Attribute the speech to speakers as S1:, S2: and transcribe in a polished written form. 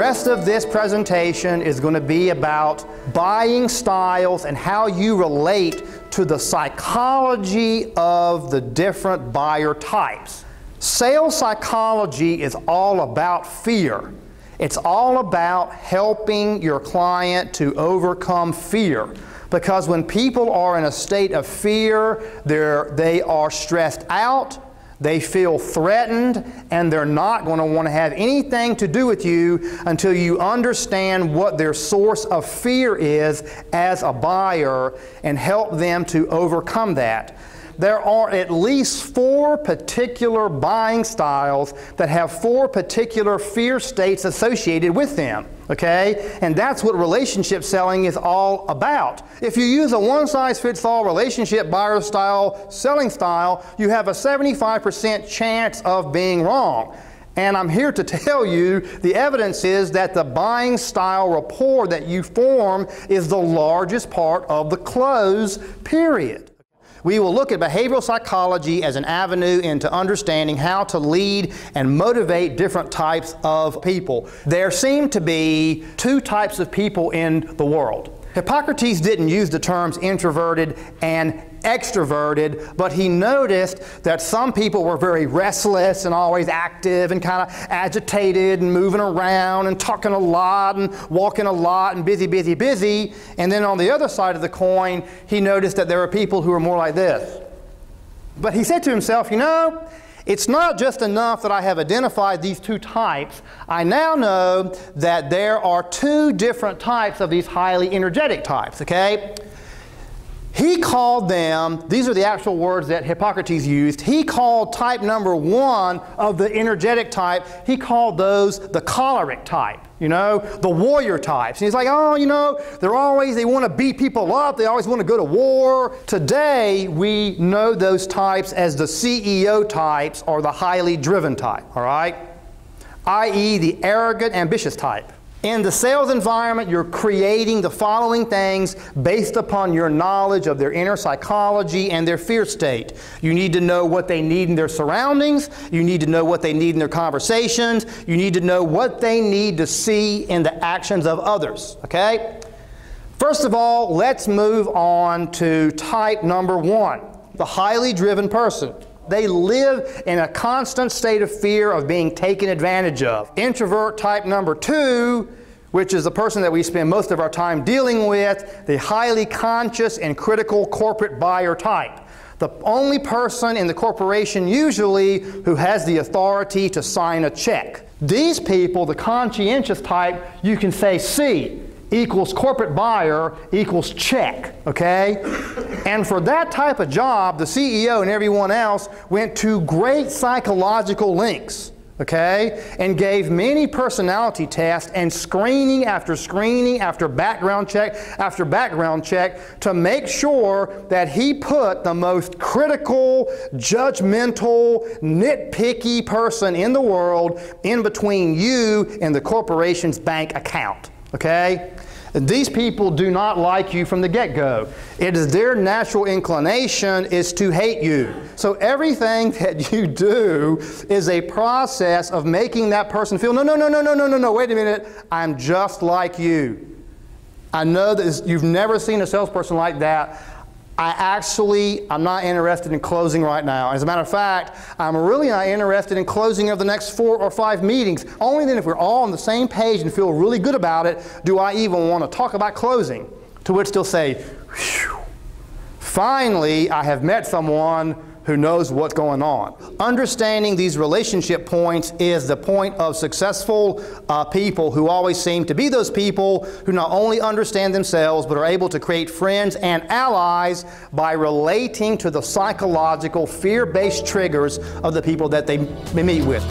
S1: rest of this presentation is going to be about buying styles and how you relate to the psychology of the different buyer types. Sales psychology is all about fear. It's all about helping your client to overcome fear. Because when people are in a state of fear, they are stressed out, they feel threatened, and they're not going to want to have anything to do with you until you understand what their source of fear is as a buyer and help them to overcome that. There are at least 4 particular buying styles that have 4 particular fear states associated with them, okay? And that's what relationship selling is all about. If you use a one-size-fits-all relationship buyer style, selling style, you have a 75% chance of being wrong. And I'm here to tell you the evidence is that the buying style rapport that you form is the largest part of the close, period. We will look at behavioral psychology as an avenue into understanding how to lead and motivate different types of people. There seem to be 2 types of people in the world. Hippocrates didn't use the terms introverted and extroverted, but he noticed that some people were very restless and always active and kind of agitated and moving around and talking a lot and walking a lot and busy, busy, busy. And then on the other side of the coin, he noticed that there were people who were more like this. But he said to himself, you know, it's not just enough that I have identified these 2 types. I now know that there are 2 different types of these highly energetic types, okay? He called them, these are the actual words that Hippocrates used, he called type number 1 of the energetic type, he called those the choleric type, you know, the warrior types. And he's like, oh, you know, they want to beat people up, they always want to go to war. Today, we know those types as the CEO types or the highly driven type, all right? i.e. the arrogant, ambitious type. In the sales environment, you're creating the following things based upon your knowledge of their inner psychology and their fear state. You need to know what they need in their surroundings. You need to know what they need in their conversations. You need to know what they need to see in the actions of others, okay? First of all, let's move on to type number 1, the highly driven person. They live in a constant state of fear of being taken advantage of. Introvert type number 2, which is the person that we spend most of our time dealing with, the highly conscious and critical corporate buyer type. The only person in the corporation usually who has the authority to sign a check. These people, the conscientious type, you can say C equals corporate buyer equals check, okay? And for that type of job, the CEO and everyone else went to great psychological lengths, okay? And gave many personality tests and screening after background check to make sure that he put the most critical, judgmental, nitpicky person in the world in between you and the corporation's bank account. Okay? These people do not like you from the get-go. It is their natural inclination is to hate you. So everything that you do is a process of making that person feel, no, wait a minute, I'm just like you. I know that you've never seen a salesperson like that. I'm not interested in closing right now. As a matter of fact, I'm really not interested in closing of the next 4 or 5 meetings. Only then if we're all on the same page and feel really good about it, do I even want to talk about closing. To which they'll say, phew, finally, I have met someone who knows what's going on. Understanding these relationship points is the point of successful people who always seem to be those people who not only understand themselves but are able to create friends and allies by relating to the psychological fear-based triggers of the people that they meet with.